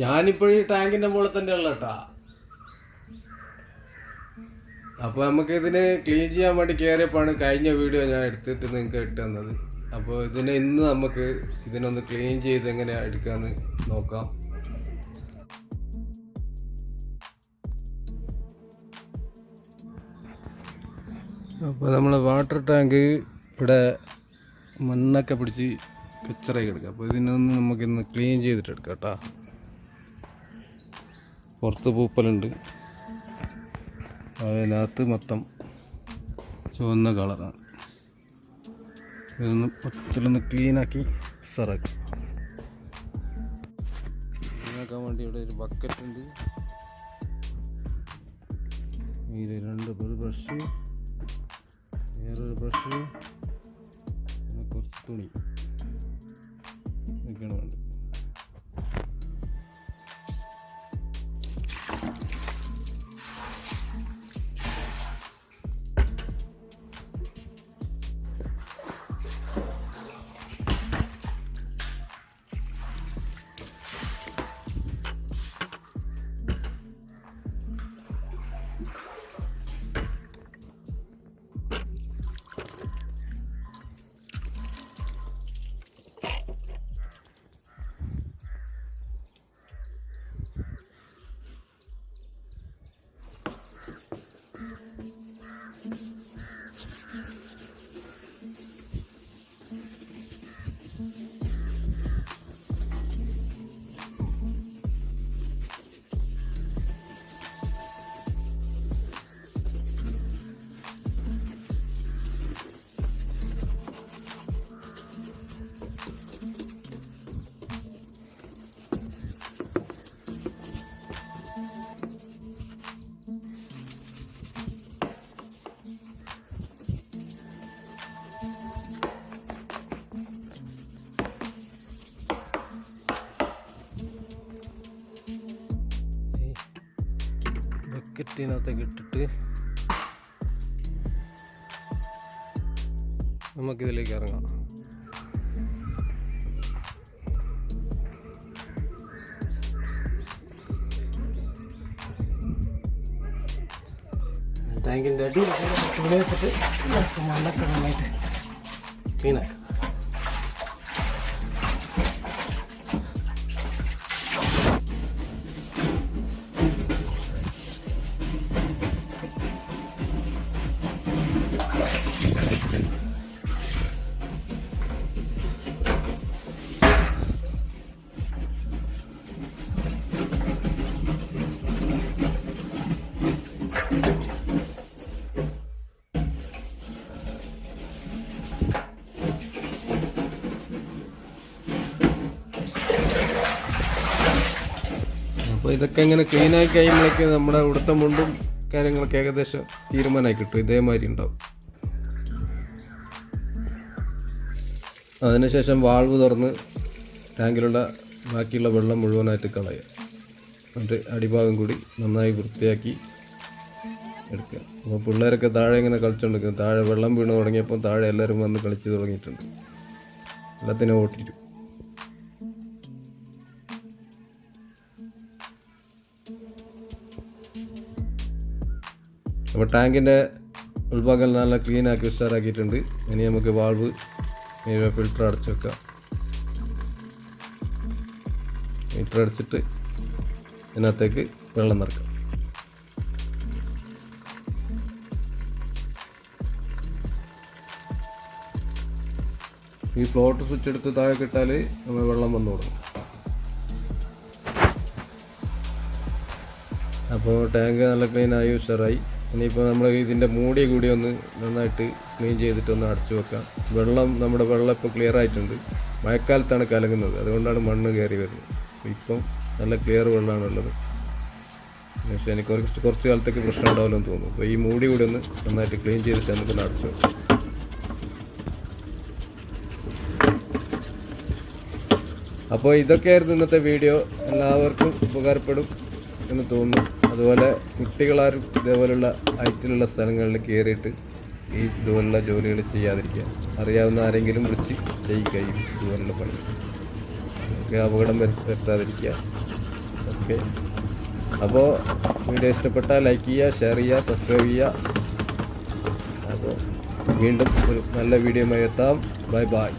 ഞാനിപ്പോഴും ഈ ടാങ്കിൻ്റെ മുകളിൽ തന്നെ ഉള്ള കേട്ടാ. അപ്പോൾ നമുക്ക് ഇതിന് ക്ലീൻ ചെയ്യാൻ വേണ്ടി കയറിയപ്പോഴാണ് കഴിഞ്ഞ വീഡിയോ ഞാൻ എടുത്തിട്ട് നിങ്ങൾക്ക് ഇട്ട് തന്നത്. അപ്പോൾ ഇതിനെ ഇന്ന് നമുക്ക് ഇതിനൊന്ന് ക്ലീൻ ചെയ്ത് എങ്ങനെ എടുക്കാമെന്ന് നോക്കാം. അപ്പോൾ നമ്മളെ വാട്ടർ ടാങ്ക് ഇവിടെ മണ്ണൊക്കെ പിടിച്ച് കച്ചറയൊക്കെ എടുക്കുക. അപ്പോൾ ഇതിനൊന്ന് നമുക്കിന്ന് ക്ലീൻ ചെയ്തിട്ട് എടുക്കാം കേട്ടോ. പുറത്ത് പൂപ്പലുണ്ട്, അതിനകത്ത് മൊത്തം ചുവന്ന കളറാണ്. ഇതൊന്ന് മൊത്തത്തിലൊന്ന് ക്ലീനാക്കി സറാക്കി ക്ലീനാക്കാൻ വേണ്ടി ഇവിടെ ഒരു ബക്കറ്റ് ഉണ്ട്. ഇതിൽ ഒരു ബ്രഷ്, വേറൊരു ബ്രഷ്, പിന്നെ കുറച്ച് തുണി ഇതൊക്കെയാണ് വേണ്ടത്. ബക്കറ്റിനകത്തേക്ക് ഇട്ടിട്ട് നമുക്കിതിലേക്ക് ഇറങ്ങാം. ടാങ്കിൻ്റെ അടി തുണി വെച്ചിട്ട് മണ്ണൊക്കെ നന്നായിട്ട് ക്ലീനാക്കാം. അപ്പോൾ ഇതൊക്കെ ഇങ്ങനെ ക്ലീനായി കഴിയുമ്പോഴേക്ക് നമ്മുടെ ഉടുത്ത മുണ്ടും കാര്യങ്ങളൊക്കെ ഏകദേശം തീരുമാനമായി കിട്ടും. ഇതേമാതിരി ഉണ്ടാവും. അതിനുശേഷം വാൾവ് തുറന്ന് ടാങ്കിലുള്ള ബാക്കിയുള്ള വെള്ളം മുഴുവനായിട്ട് കളയുക. എന്നിട്ട് അടിഭാഗം കൂടി നന്നായി വൃത്തിയാക്കി എടുക്കുക. അപ്പോൾ പിള്ളേരൊക്കെ താഴെ ഇങ്ങനെ കളിച്ചുകൊണ്ടിരിക്കുന്നത്, താഴെ വെള്ളം വീണ് തുടങ്ങിയപ്പോൾ താഴെ എല്ലാവരും വന്ന് കളിച്ച് തുടങ്ങിയിട്ടുണ്ട്. എല്ലാത്തിനും ഓട്ടിട്ടു. അപ്പോൾ ടാങ്കിൻ്റെ ഉൾഭാഗം നല്ല ക്ലീനാക്കി ഉഷാറാക്കിയിട്ടുണ്ട്. ഇനി നമുക്ക് വാൾവ് ഫിൽറ്റർ അടച്ചു വെക്കാം. ഫിൽറ്റർ അടച്ചിട്ട് ഇതിനകത്തേക്ക് വെള്ളം നിറക്കാം. ഈ ഫ്ലോട്ട് സ്വിച്ച് എടുത്ത് താഴെ ഇട്ടാൽ നമ്മൾ വെള്ളം വന്നു തുടങ്ങും. അപ്പോൾ ടാങ്ക് നല്ല ക്ലീനായി ഉഷാറായി. ഇനിയിപ്പോൾ നമ്മൾ ഇതിൻ്റെ മൂടി കൂടി ഒന്ന് നന്നായിട്ട് ക്ലീൻ ചെയ്തിട്ടൊന്ന് അടച്ചു വെക്കാം. നമ്മുടെ വെള്ളം ഇപ്പോൾ ക്ലിയർ ആയിട്ടുണ്ട്. മഴക്കാലത്താണ് കലങ്ങുന്നത്, അതുകൊണ്ടാണ് മണ്ണ് കയറി വരുന്നത്. ഇപ്പം നല്ല ക്ലിയർ വെള്ളമാണുള്ളത്. പക്ഷേ എനിക്ക് കുറച്ച് കാലത്തേക്ക് പ്രശ്നം ഉണ്ടാവില്ലെന്ന് തോന്നുന്നു. അപ്പോൾ ഈ മൂടി കൂടി ഒന്ന് നന്നായിട്ട് ക്ലീൻ ചെയ്തിട്ട് നമുക്കൊന്ന് അടച്ചു വെക്കാം. അപ്പോൾ ഇതൊക്കെയായിരുന്നു ഇന്നത്തെ വീഡിയോ. എല്ലാവർക്കും ഉപകാരപ്പെടും എന്ന് തോന്നുന്നു. അതുപോലെ കുട്ടികളാരും ഇതേപോലുള്ള ഹൈറ്റിലുള്ള സ്ഥലങ്ങളിൽ കയറിയിട്ട് ഇതുപോലുള്ള ജോലികൾ ചെയ്യാതിരിക്കുക. അറിയാവുന്ന ആരെങ്കിലും വിളിച്ച് ചെയ്യിക്കുകയും ഇതുപോലുള്ള പണി അപകടം വരുത്താതിരിക്കുക. ഓക്കെ. അപ്പോൾ വീഡിയോ ഇഷ്ടപ്പെട്ടാൽ ലൈക്ക് ചെയ്യുക, ഷെയർ ചെയ്യുക, സബ്സ്ക്രൈബ് ചെയ്യുക. അപ്പോൾ വീണ്ടും ഒരു നല്ല വീഡിയോയുമായി എത്താം. Bye bye.